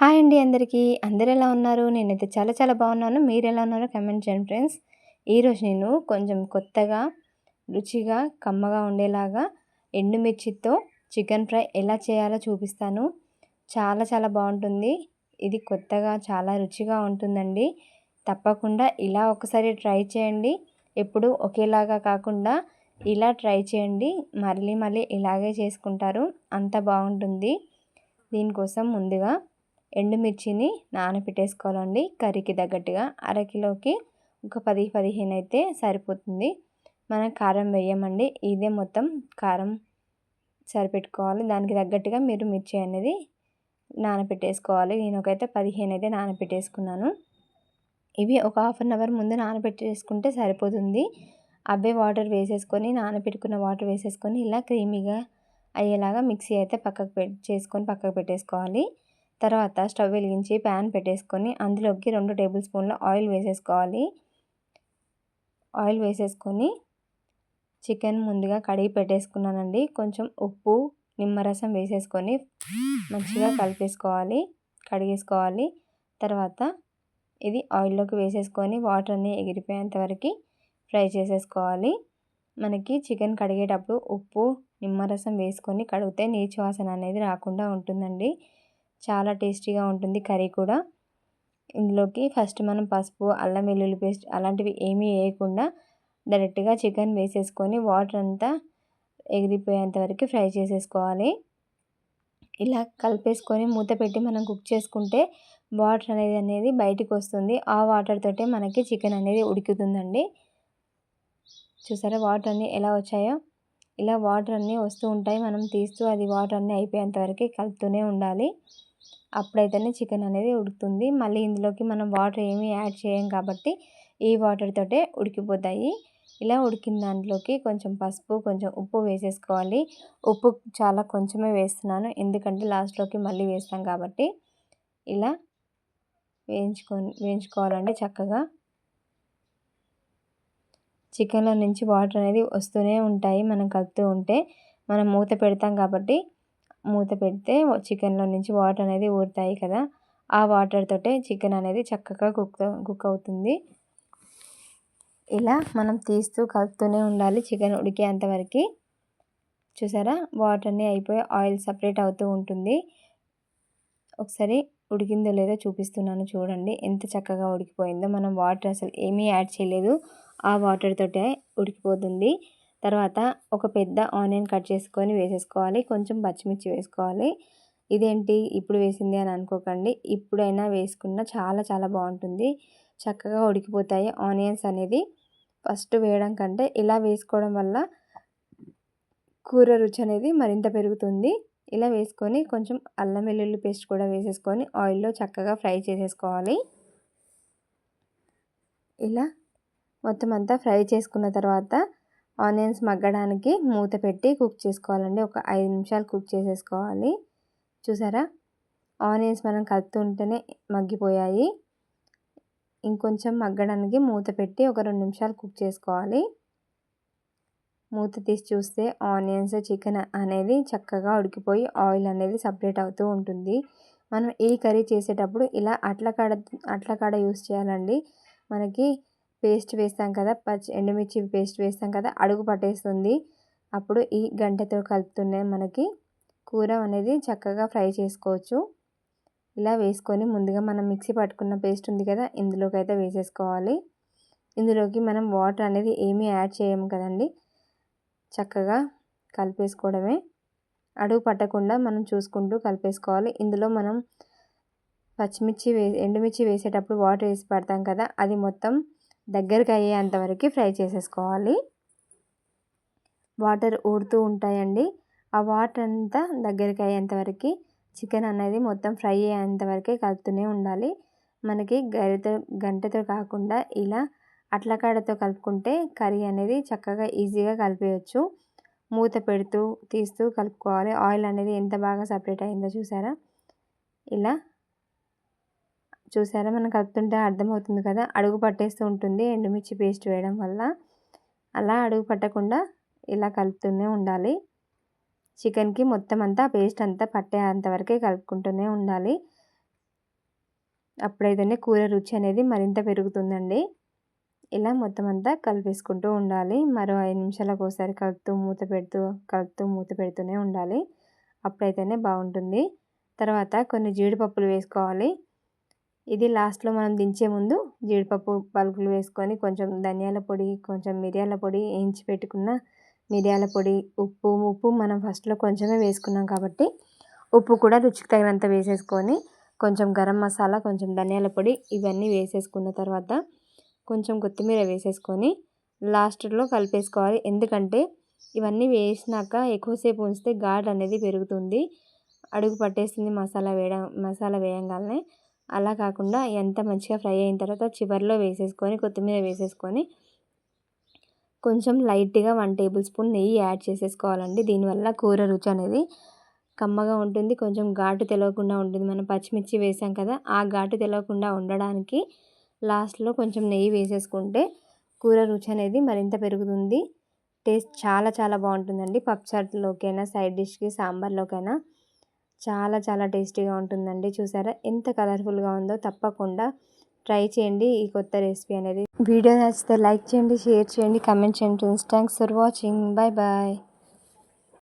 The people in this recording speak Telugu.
హాయ్ అండి అందరికీ. అందరూ ఎలా ఉన్నారు? నేనైతే చాలా చాలా బాగున్నాను. మీరెలా ఉన్నారో కామెంట్ చేయండి ఫ్రెండ్స్. ఈరోజు నేను కొంచెం కొత్తగా, రుచిగా, కమ్మగా ఉండేలాగా ఎండుమిర్చితో చికెన్ ఫ్రై ఎలా చేయాలో చూపిస్తాను. చాలా చాలా బాగుంటుంది. ఇది కొత్తగా చాలా రుచిగా ఉంటుందండి. తప్పకుండా ఇలా ఒకసారి ట్రై చేయండి. ఎప్పుడు ఒకేలాగా కాకుండా ఇలా ట్రై చేయండి. మళ్ళీ మళ్ళీ ఇలాగే చేసుకుంటారు. అంత బాగుంటుంది. దీనికోసం ముందుగా ఎండుమిర్చిని నానబెట్టేసుకోవాలండి. కర్రీకి తగ్గట్టుగా అరకిలోకి ఒక 10-15 అయితే సరిపోతుంది. మనం కారం వేయమండి. ఇదే మొత్తం కారం సరిపెట్టుకోవాలి. దానికి తగ్గట్టుగా మీరు మిర్చి అనేది నానబెట్టేసుకోవాలి. నేనొకైతే 15 అయితే నానబెట్టేసుకున్నాను. ఇవి ఒక హాఫ్ అన్ అవర్ ముందు నానబెట్టేసుకుంటే సరిపోతుంది. అవే వాటర్ వేసేసుకొని నానబెట్టుకున్న వాటర్ వేసేసుకొని ఇలా క్రీమీగా అయ్యేలాగా మిక్సీ అయితే పక్కకు పెట్టేసుకోవాలి. తర్వాత స్టవ్ వెలిగించి ప్యాన్ పెట్టేసుకొని అందులోకి 2 టేబుల్ స్పూన్ల ఆయిల్ వేసేసుకోవాలి. ఆయిల్ వేసేసుకొని చికెన్ ముందుగా కడిగి పెట్టేసుకున్నానండి. కొంచెం ఉప్పు, నిమ్మరసం వేసేసుకొని మంచిగా కడిగేసుకోవాలి. తర్వాత ఇది ఆయిల్లోకి వేసేసుకొని వాటర్ అన్నీ ఎగిరిపోయేంత వరకు ఫ్రై చేసేసుకోవాలి. మనకి చికెన్ కడిగేటప్పుడు ఉప్పు, నిమ్మరసం వేసుకొని కడిగితే నీచు వాసన అనేది రాకుండా ఉంటుందండి. చాలా టేస్టీగా ఉంటుంది కర్రీ కూడా. ఇందులోకి ఫస్ట్ మనం పసుపు, అల్లం వెల్లుల్లి పేస్ట్ అలాంటివి ఏమీ వేయకుండా డైరెక్ట్గా చికెన్ వేసేసుకొని వాటర్ అంతా ఎగిరిపోయేంత వరకు ఫ్రై చేసేసుకోవాలి. ఇలా కలిపేసుకొని మూత పెట్టి మనం కుక్ చేసుకుంటే వాటర్ అనేది బయటికి వస్తుంది. ఆ వాటర్ తోటే మనకి చికెన్ అనేది ఉడుకుతుందండి. చూసారా వాటర్ అన్నీ ఎలా వచ్చాయో? ఇలా వాటర్ అన్నీ వస్తూ ఉంటాయి. మనం తీస్తూ అది వాటర్ అన్నీ అయిపోయేంత వరకు కలుపుతూనే ఉండాలి. అప్పుడైతేనే చికెన్ అనేది ఉడుకుతుంది. మళ్ళీ ఇందులోకి మనం వాటర్ ఏమీ యాడ్ చేయం కాబట్టి ఈ వాటర్ తోటే ఉడికిపోతాయి. ఇలా ఉడికిన దాంట్లోకి కొంచెం పసుపు, కొంచెం ఉప్పు వేసేసుకోవాలి. ఉప్పు చాలా కొంచెమే వేస్తున్నాను, ఎందుకంటే లాస్ట్లోకి మళ్ళీ వేస్తాం కాబట్టి. ఇలా వేయించుకోవాలండి చక్కగా. చికెన్లో నుంచి వాటర్ అనేది వస్తూనే ఉంటాయి మనం కలుపుతూ ఉంటే. మనం మూత పెడతాం కాబట్టి మూత పెడితే చికెన్లో నుంచి వాటర్ అనేది ఊరుతాయి కదా, ఆ వాటర్ తోటే చికెన్ అనేది చక్కగా కుక్ అవుతుంది. ఇలా మనం తీస్తూ కలుపుతూనే ఉండాలి చికెన్ ఉడికేంత వరకు. చూసారా వాటర్ అన్నీ అయిపోయి ఆయిల్ సపరేట్ అవుతూ ఉంటుంది. ఒకసారి ఉడికిందో లేదో చూపిస్తున్నాను చూడండి, ఎంత చక్కగా ఉడికిపోయిందో. మనం వాటర్ అసలు ఏమీ యాడ్ చేయలేదు, ఆ వాటర్ తోటే ఉడికిపోతుంది. తర్వాత ఒక పెద్ద ఆనియన్ కట్ చేసుకొని వేసేసుకోవాలి. కొంచెం పచ్చిమిర్చి వేసుకోవాలి. ఇదేంటి ఇప్పుడు వేసింది అని అనుకోకండి, ఇప్పుడైనా వేసుకున్న చాలా చాలా బాగుంటుంది. చక్కగా ఉడికిపోతాయి ఆనియన్స్ అనేది. ఫస్ట్ వేయడం కంటే ఇలా వేసుకోవడం వల్ల కూర రుచి అనేది మరింత పెరుగుతుంది. ఇలా వేసుకొని కొంచెం అల్లం వెల్లుల్లి పేస్ట్ కూడా వేసేసుకొని ఆయిల్లో చక్కగా ఫ్రై చేసేసుకోవాలి. ఇలా మొత్తం అంతా ఫ్రై చేసుకున్న తర్వాత ఆనియన్స్ మగ్గడానికి మూత పెట్టి కుక్ చేసుకోవాలండి. ఒక 5 నిమిషాలు కుక్ చేసేసుకోవాలి. చూసారా ఆనియన్స్ మనం కలుపుతుంటేనే మగ్గిపోయాయి. ఇంకొంచెం మగ్గడానికి మూత పెట్టి ఒక 2 నిమిషాలు కుక్ చేసుకోవాలి. మూత తీసి చూస్తే ఆనియన్స్, చికెన్ అనేది చక్కగా ఉడికిపోయి ఆయిల్ అనేది సపరేట్ అవుతూ ఉంటుంది. మనం ఈ కర్రీ చేసేటప్పుడు ఇలా అట్లకాడ యూస్ చేయాలండి. మనకి పేస్ట్ వేస్తాం కదా, ఎండుమిర్చి పేస్ట్ వేస్తాం కదా, అడుగు పట్టేస్తుంది. అప్పుడు ఈ గంటెతో కలుపుతూనే మనకి కూర అనేది చక్కగా ఫ్రై చేసుకోవచ్చు. ఇలా వేసుకొని ముందుగా మనం మిక్సీ పట్టుకున్న పేస్ట్ ఉంది కదా, ఇందులోకి అయితే వేసేసుకోవాలి. ఇందులోకి మనం వాటర్ అనేది ఏమీ యాడ్ చేయము కదండి, చక్కగా కలిపేసుకోవడమే. అడుగు పట్టకుండా మనం చూసుకుంటూ కలిపేసుకోవాలి. ఇందులో మనం ఎండుమిర్చి వేసేటప్పుడు వాటర్ వేసి పడతాం కదా, అది మొత్తం దగ్గరికి అయ్యేంత వరకు ఫ్రై చేసేసుకోవాలి. వాటర్ ఊరుతూ ఉంటాయండి, ఆ వాటర్ అంతా దగ్గరికి అయ్యేంత వరకు చికెన్ అనేది మొత్తం ఫ్రై అయ్యేంత వరకే కలుపుతూనే ఉండాలి. మనకి గంటెతో కాకుండా ఇలా అట్లకాడతో కలుపుకుంటే కర్రీ అనేది చక్కగా ఈజీగా కలిపేయచ్చు. మూత పెడుతూ తీస్తూ కలుపుకోవాలి. ఆయిల్ అనేది ఎంత బాగా సపరేట్ అయిందో చూసారా. ఇలా చూసారా మనం కలుపుతుంటే అర్థమవుతుంది కదా, అడుగు పట్టేస్తూ ఉంటుంది ఎండుమిర్చి పేస్ట్ వేయడం వల్ల. అలా అడుగు పట్టకుండా ఇలా కలుపుతూనే ఉండాలి. చికెన్కి మొత్తం అంతా పేస్ట్ అంతా పట్టేంత వరకే కలుపుకుంటూనే ఉండాలి. అప్పుడైతేనే కూర రుచి అనేది మరింత పెరుగుతుందండి. ఇలా మొత్తం అంతా కలిపేసుకుంటూ ఉండాలి. మరో 5 నిమిషాలకు ఒకసారి కలుపుతూ మూత పెడుతూనే ఉండాలి. అప్పుడైతేనే బాగుంటుంది. తర్వాత కొన్ని జీడిపప్పులు వేసుకోవాలి. ఇది లాస్ట్‌లో మనం దించే ముందు జీడిపప్పు పలుకులు వేసుకొని కొంచెం ధనియాల పొడి, కొంచెం మిరియాల పొడి, వేయించి పెట్టుకున్న మిరియాల పొడి, ఉప్పు మనం ఫస్ట్‌లో కొంచెమే వేసుకున్నాం కాబట్టి ఉప్పు కూడా రుచికి తగినంత వేసేసుకొని, కొంచెం గరం మసాలా, కొంచెం ధనియాల పొడి ఇవన్నీ వేసేసుకున్న తర్వాత కొంచెం కొత్తిమీర వేసేసుకొని లాస్ట్‌లో కలిపేసుకోవాలి. ఎందుకంటే ఇవన్నీ వేసినాక ఎక్కువసేపు ఉంచితే ఘాటు అనేది పెరుగుతుంది. అడుగు పట్టేస్తుంది మసాలా వేయంగానే. అలా కాకుండా ఎంత మంచిగా ఫ్రై అయిన తర్వాత చివరిలో వేసేసుకొని కొత్తిమీర వేసేసుకొని కొంచెం లైట్‌గా 1 టేబుల్ స్పూన్ నెయ్యి యాడ్ చేసేసుకోవాలండి. దీనివల్ల కూర రుచి అనేది కమ్మగా ఉంటుంది. కొంచెం ఘాటు తెలవకుండా ఉంటుంది. మనం పచ్చిమిర్చి వేసాం కదా, ఆ ఘాటు తెలవకుండా ఉండడానికి లాస్ట్‌లో కొంచెం నెయ్యి వేసేసుకుంటే కూర రుచి అనేది మరింత పెరుగుతుంది. టేస్ట్ చాలా చాలా బాగుంటుందండి. పప్పుచారులోకైనా, సైడ్ డిష్‌కి, సాంబార్లోకైనా చాలా చాలా టేస్టీగా ఉంటుందండి. చూసారా ఎంత కలర్ఫుల్‌గా ఉందో. తప్పకుండా ట్రై చేయండి ఈ కొత్త రెసిపీ అనేది. వీడియో నచ్చితే లైక్ చేయండి, షేర్ చేయండి, కామెంట్ చేయండి friends. Thanks for watching. Bye bye.